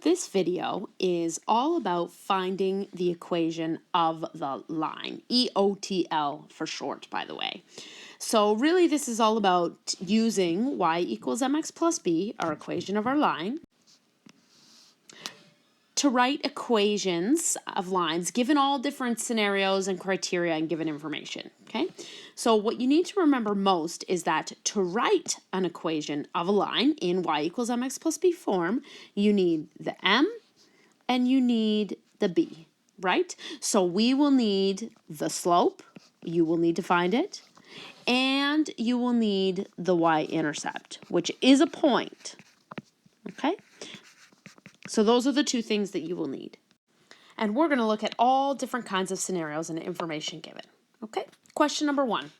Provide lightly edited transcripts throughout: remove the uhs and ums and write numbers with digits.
This video is all about finding the equation of the line, EOTL for short, by the way. So really this is all about using y equals mx plus b, our equation of our line, to write equations of lines given all different scenarios and criteria and given information, okay? So what you need to remember most is that to write an equation of a line in y equals mx plus b form, you need the m and you need the b, right? So we will need the slope, you will need to find it, and you will need the y-intercept, which is a point, okay? So those are the two things that you will need. And we're going to look at all different kinds of scenarios and information given. Okay, question number 1.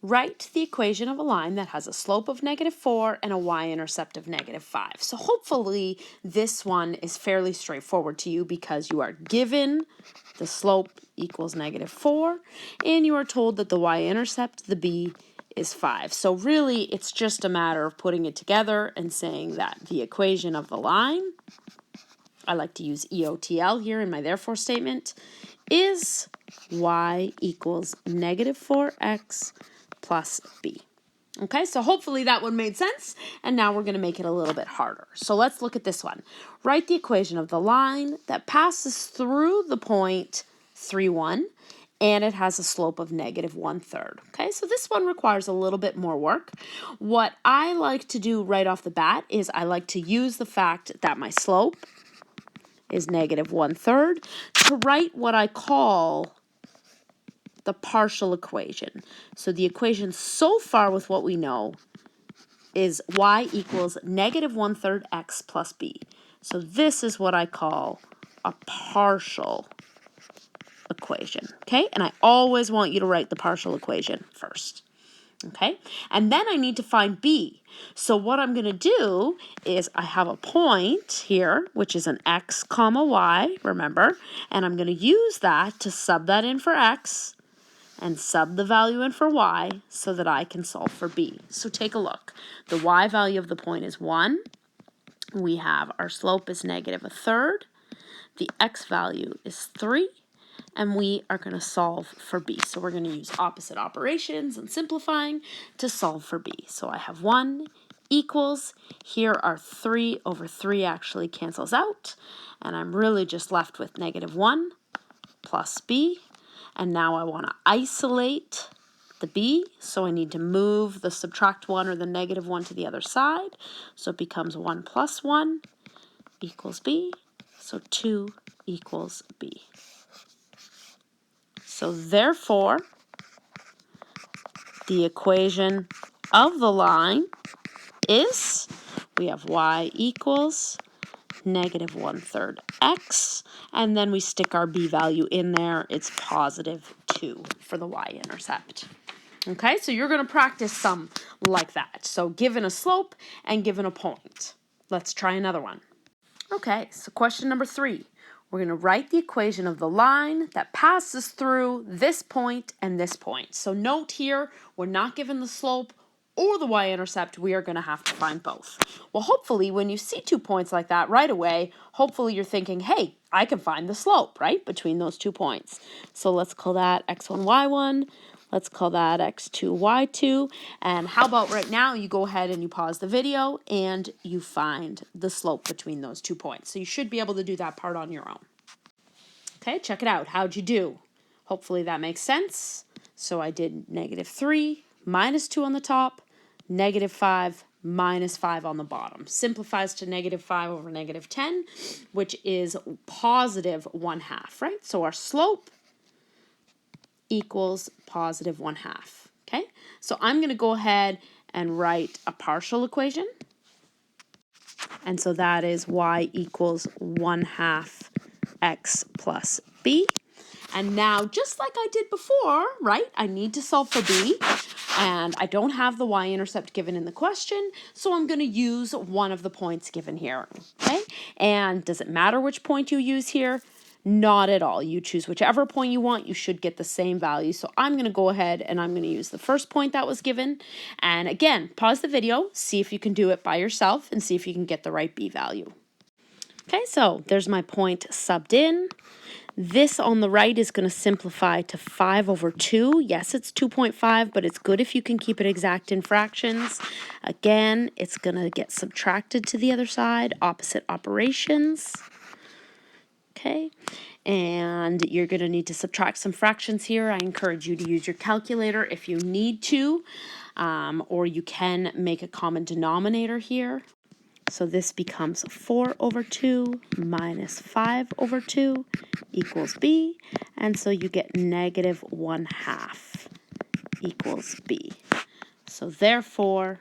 Write the equation of a line that has a slope of -4 and a y-intercept of -5. So hopefully this one is fairly straightforward to you because you are given the slope equals -4 and you are told that the y-intercept, the b, is 5. So really it's just a matter of putting it together and saying that the equation of the line, I like to use EOTL here in my therefore statement, is y equals -4x plus b. Okay, so hopefully that one made sense, and now we're going to make it a little bit harder. So let's look at this one. Write the equation of the line that passes through the point 3, 1, and it has a slope of -1/3. Okay, so this one requires a little bit more work. What I like to do right off the bat is I like to use the fact that my slope is -1/3 to write what I call the partial equation. So the equation so far with what we know is y equals -1/3 x plus b. So this is what I call a partial equation, okay? And I always want you to write the partial equation first, okay? And then I need to find b. So what I'm going to do is I have a point here, which is an x comma y, remember, and I'm going to use that to sub that in for x and sub the value in for y so that I can solve for b. So take a look. The y value of the point is 1. We have our slope is -1/3. The x value is 3. And we are going to solve for b. So we're going to use opposite operations and simplifying to solve for b. So I have 1 equals, here our 3 over 3 actually cancels out, and I'm really just left with -1 plus b. And now I want to isolate the b, so I need to move the subtract 1 or the -1 to the other side. So it becomes 1 plus 1 equals b, so 2 equals b. So therefore, the equation of the line is, we have y equals -1/3 x, and then we stick our b value in there. It's +2 for the y-intercept. Okay, so you're going to practice some like that. So given a slope and given a point. Let's try another one. Okay, so question number 3. We're going to write the equation of the line that passes through this point and this point. So note here, we're not given the slope or the y-intercept. We are going to have to find both. Well, hopefully when you see 2 points like that right away, hopefully you're thinking, hey, I can find the slope, right, between those 2 points. So let's call that x1, y1. Let's call that x2, y2. And how about right now you go ahead and you pause the video and you find the slope between those 2 points. So you should be able to do that part on your own. Okay, check it out. How'd you do? Hopefully that makes sense. So I did -3 minus 2 on the top, -5 minus 5 on the bottom. Simplifies to -5 over -10, which is +1/2, right? So our slope equals +1/2, okay? So I'm going to go ahead and write a partial equation. And so that is y equals 1/2 x plus b. And now, just like I did before, right, I need to solve for b, and I don't have the y-intercept given in the question, so I'm going to use one of the points given here, okay? And does it matter which point you use here? Not at all. You choose whichever point you want. You should get the same value. So I'm going to go ahead and I'm going to use the first point that was given. And again, pause the video, see if you can do it by yourself, and see if you can get the right b value. Okay, so there's my point subbed in. This on the right is going to simplify to 5 over 2. Yes, it's 2.5, but it's good if you can keep it exact in fractions. Again, it's going to get subtracted to the other side, opposite operations. Okay, and you're going to need to subtract some fractions here. I encourage you to use your calculator if you need to, or you can make a common denominator here. So this becomes 4 over 2 minus 5 over 2 equals b. And so you get negative 1/2 equals b. So therefore,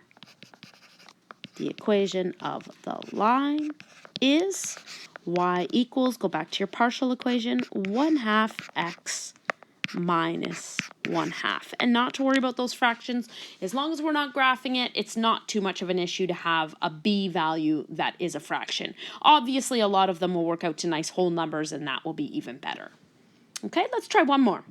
the equation of the line is y equals, go back to your partial equation, 1/2 x minus 1/2. And not to worry about those fractions. As long as we're not graphing it, it's not too much of an issue to have a b value that is a fraction. Obviously, a lot of them will work out to nice whole numbers, and that will be even better. Okay, let's try one more.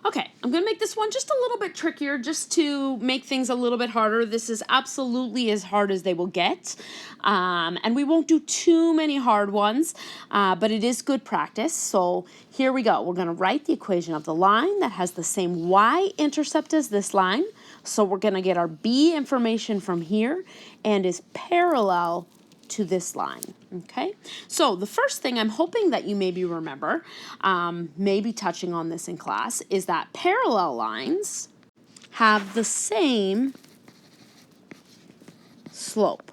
Okay, I'm going to make this one just a little bit trickier just to make things a little bit harder. This is absolutely as hard as they will get. And we won't do too many hard ones, but it is good practice. So here we go. We're going to write the equation of the line that has the same y-intercept as this line. So we're going to get our b information from here and is parallel to this line. Okay, so the first thing I'm hoping that you maybe remember, maybe touching on this in class, is that parallel lines have the same slope.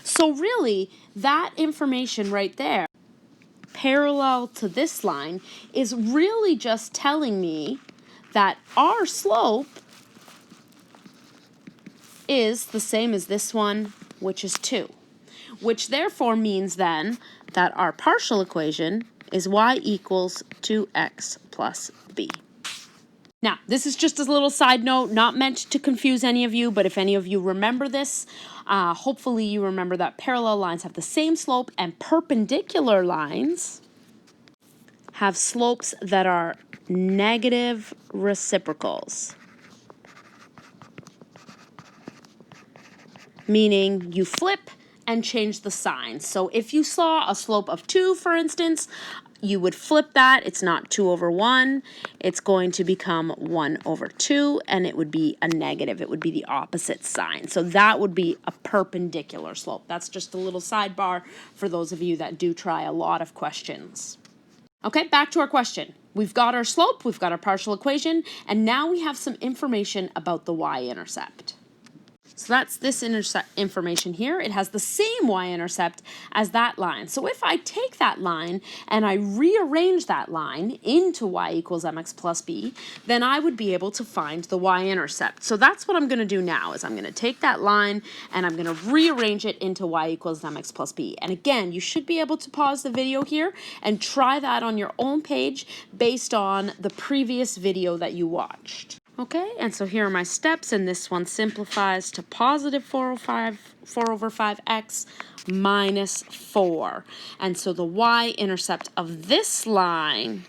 So really, that information right there, parallel to this line, is really just telling me that our slope is the same as this one, which is 2. Which therefore means then that our partial equation is y equals 2x plus b. Now, this is just a little side note, not meant to confuse any of you, but if any of you remember this, hopefully you remember that parallel lines have the same slope and perpendicular lines have slopes that are negative reciprocals. Meaning you flip and change the sign. So if you saw a slope of 2, for instance, you would flip that. It's not 2 over 1. It's going to become 1 over 2, and it would be a negative. It would be the opposite sign. So that would be a perpendicular slope. That's just a little sidebar for those of you that do try a lot of questions. Okay, back to our question. We've got our slope, we've got our partial equation, and now we have some information about the y-intercept. So that's this information here. It has the same y-intercept as that line. So if I take that line and I rearrange that line into y equals mx plus b, then I would be able to find the y-intercept. So that's what I'm going to do now, is I'm going to take that line and I'm going to rearrange it into y equals mx plus b. And again, you should be able to pause the video here and try that on your own page based on the previous video that you watched. Okay, and so here are my steps, and this one simplifies to positive 4 over 5x minus 4. And so the y-intercept of this line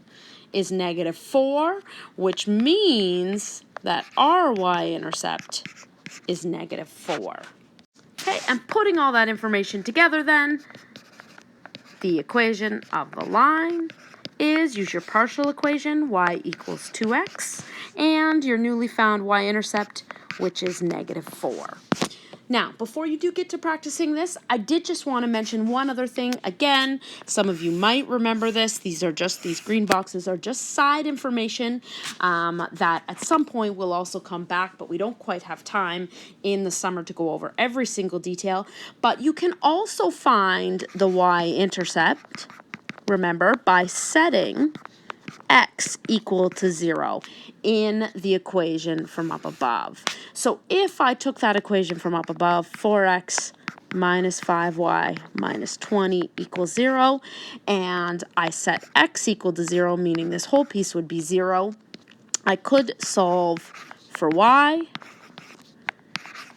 is negative 4, which means that our y-intercept is negative 4. Okay, and putting all that information together then, the equation of the line is, use your partial equation, y equals 2x, and your newly found y-intercept, which is negative 4. Now, before you do get to practicing this, I did just want to mention one other thing. Again, some of you might remember this. These green boxes are just side information that at some point will also come back, but we don't quite have time in the summer to go over every single detail. But you can also find the y-intercept, remember, by setting x equal to 0 in the equation from up above. So if I took that equation from up above, 4x minus 5y minus 20 equals 0, and I set x equal to 0, meaning this whole piece would be 0, I could solve for y,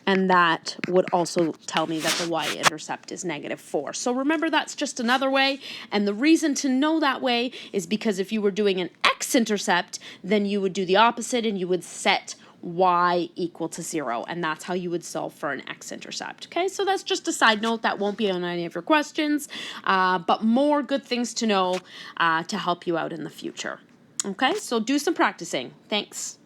and that would also tell me that the y-intercept is negative 4. So remember, that's just another way, and the reason to know that way is because if you were doing an x-intercept, then you would do the opposite and you would set y equal to 0, and that's how you would solve for an x-intercept. Okay, so that's just a side note that won't be on any of your questions, but more good things to know to help you out in the future. Okay, so do some practicing. Thanks.